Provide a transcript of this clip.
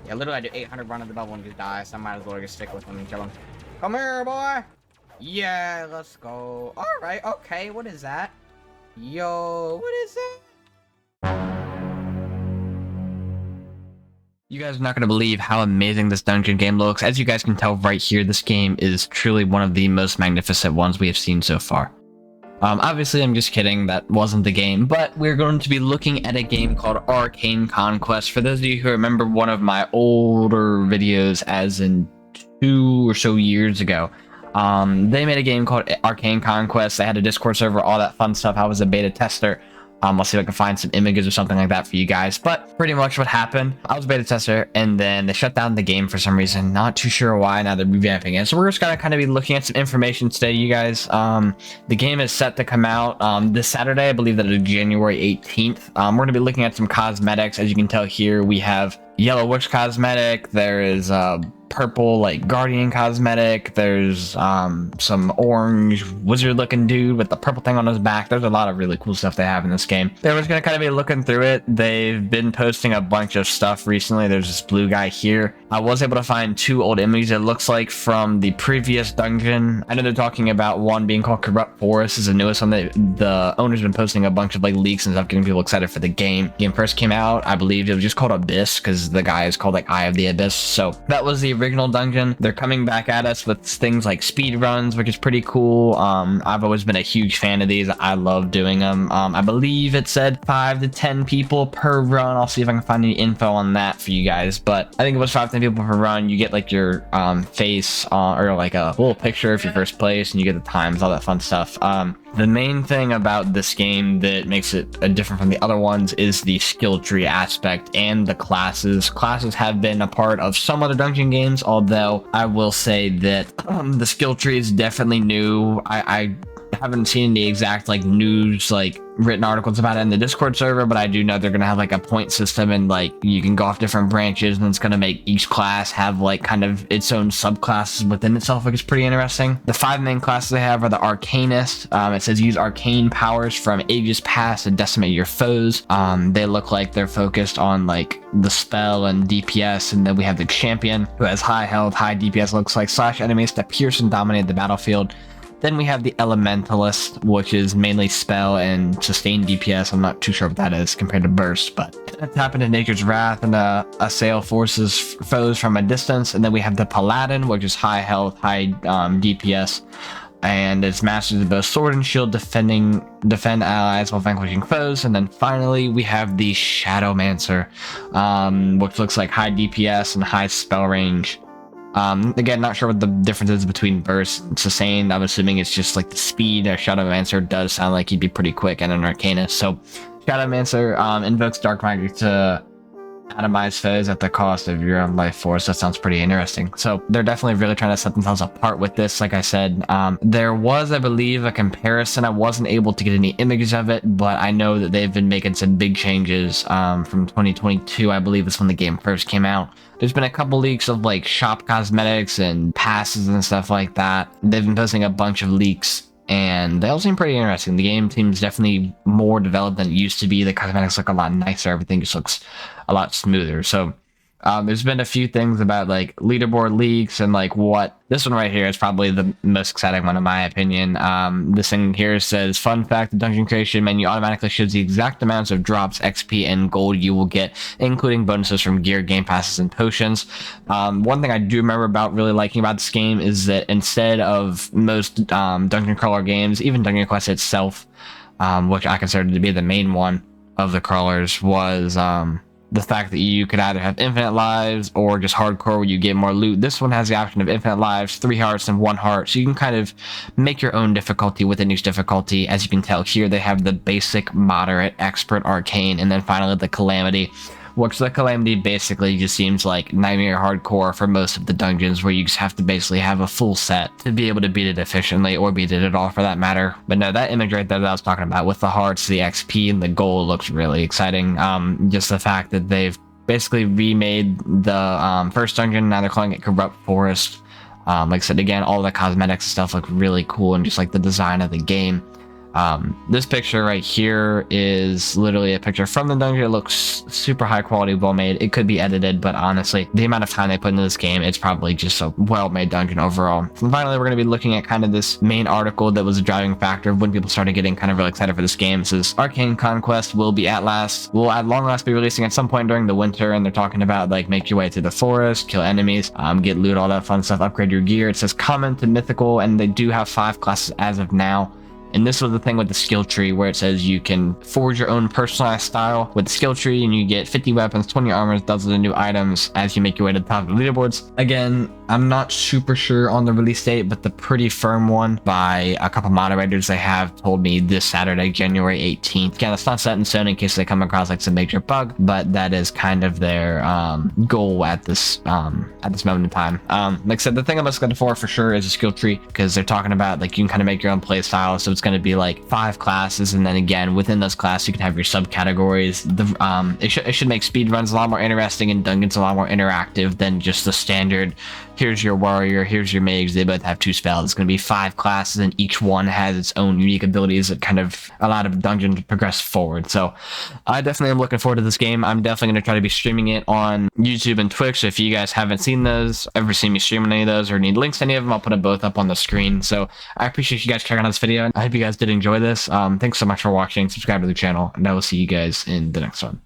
Yeah, literally I do 800 run of the bubble and just die, so I might as well just stick with him and kill him. Come here, boy! Yeah, let's go. Alright, okay, what is that? Yo, what is that? You guys are not going to believe how amazing this dungeon game looks. As you guys can tell right here, this game is truly one of the most magnificent ones we have seen so far. Obviously, I'm just kidding. That wasn't the game, but we're going to be looking at a game called Arcane Conquest. For those of you who remember one of my older videos, as in 2 or so years ago, they made a game called Arcane Conquest. They had a Discord server, all that fun stuff. I was a beta tester. I'll see if I can find some images or something like that for you guys. But pretty much what happened, I was a beta tester, and then they shut down the game for some reason. Not too sure why. Now they're revamping it. So we're just gonna kind of be looking at some information today, you guys. The game is set to come out this Saturday. I believe that is January 18th. We're gonna be looking at some cosmetics. As you can tell here, we have yellow witch cosmetic. There is purple like guardian cosmetic. There's some orange wizard looking dude with the purple thing on his back. There's a lot of really cool stuff they have in this game. They were just gonna kind of be looking through it. They've been posting a bunch of stuff recently. There's this blue guy here. I was able to find 2 old images, it looks like, from the previous dungeon. I know they're talking about one being called Corrupt Forest is the newest one. The owner's been posting a bunch of like leaks and stuff, getting people excited for the game. The game first came out, I believe it was just called Abyss because the guy is called like Eye of the Abyss. So that was the original dungeon. They're coming back at us with things like speed runs, which is pretty cool. I've always been a huge fan of these. I love doing them. I believe it said 5 to 10 people per run. I'll see if I can find any info on that for you guys, but I think it was 5 to 10 people per run. You get like your face or like a little picture if you're first place, and you get the times, all that fun stuff. The main thing about this game that makes it different from the other ones is the skill tree aspect and the classes. Classes have been a part of some other dungeon games, although I will say that the skill tree is definitely new. I haven't seen the exact like news like written articles about it in the Discord server, but I do know they're gonna have like a point system, and like you can go off different branches, and it's gonna make each class have like kind of its own subclasses within itself, which is pretty interesting. The 5 main classes they have are the Arcanist. It says use arcane powers from ages past to decimate your foes. They look like they're focused on like the spell and DPS, and then we have the Champion, who has high health, high DPS, looks like, slash enemies to pierce and dominate the battlefield. Then we have the Elementalist, which is mainly spell and sustain DPS. I'm not too sure what that is compared to burst, but tap into Nature's Wrath and assail foes from a distance. And then we have the Paladin, which is high health, high DPS, and it's masters of both sword and shield, defend allies while vanquishing foes. And then finally we have the Shadowmancer, which looks like high DPS and high spell range. Again, not sure what the difference is between burst and sustain. I'm assuming it's just like the speed. A Shadowmancer does sound like he'd be pretty quick, and an Arcanist. So Shadowmancer invokes dark magic to atomize foes at the cost of your own life force. That sounds pretty interesting. So they're definitely really trying to set themselves apart with this. Like I said, there was, I believe, a comparison. I wasn't able to get any images of it, but I know that they've been making some big changes from 2022. I believe is when the game first came out. There's been a couple leaks of like shop cosmetics and passes and stuff like that. They've been posting a bunch of leaks, and they all seem pretty interesting. The game seems definitely more developed than it used to be. The cosmetics look a lot nicer. Everything just looks a lot smoother. So there's been a few things about like leaderboard leaks and like what this one right here is probably the most exciting one in my opinion. This thing here says, fun fact, the dungeon creation menu automatically shows the exact amounts of drops, XP, and gold you will get, including bonuses from gear, game passes, and potions. One thing I do remember about really liking about this game is that instead of most dungeon crawler games, even Dungeon Quest itself, which I consider to be the main one of the crawlers, was the fact that you could either have infinite lives or just hardcore where you get more loot. This one has the option of infinite lives, 3 hearts, and 1 heart, so you can kind of make your own difficulty within each difficulty. As you can tell here, they have the basic, moderate, expert, arcane, and then finally the calamity, which the calamity basically just seems like nightmare hardcore for most of the dungeons, where you just have to basically have a full set to be able to beat it efficiently, or beat it at all for that matter. But no, that image right there that I was talking about with the hearts, the XP, and the gold looks really exciting. Just the fact that they've basically remade the first dungeon, now they're calling it Corrupt Forest. Like I said, again, all the cosmetics and stuff look really cool, and just like the design of the game. This picture right here is literally a picture from the dungeon. It looks super high quality, well made. It could be edited, but honestly, the amount of time they put into this game, it's probably just a well made dungeon overall. And finally, we're going to be looking at kind of this main article that was a driving factor of when people started getting kind of really excited for this game. It says Arcane Conquest will at long last be releasing at some point during the winter, and they're talking about like make your way through the forest, kill enemies, get loot, all that fun stuff, upgrade your gear. It says common to mythical, and they do have 5 classes as of now. And this was the thing with the skill tree where it says you can forge your own personalized style with the skill tree, and you get 50 weapons, 20 armors, dozens of new items as you make your way to the top of the leaderboards. Again, I'm not super sure on the release date, but the pretty firm one by a couple moderators they have told me this Saturday, January 18th. Again, it's not set in stone in case they come across like some major bug, but that is kind of their goal at this moment in time. Like I said, the thing I'm most excited for sure is a skill tree, because they're talking about like you can kind of make your own play style. So it's going to be like 5 classes, and then again within those classes you can have your subcategories. It should make speed runs a lot more interesting and dungeons a lot more interactive than just the standard here's your warrior, here's your mage, they both have 2 spells. It's going to be 5 classes, and each one has its own unique abilities that kind of allow the dungeon to progress forward. So I definitely am looking forward to this game. I'm definitely going to try to be streaming it on YouTube and Twitch. So if you guys haven't seen those, ever seen me stream any of those, or need links to any of them, I'll put them both up on the screen. So I appreciate you guys checking out this video. I hope you guys did enjoy this. Thanks so much for watching. Subscribe to the channel, and I will see you guys in the next one.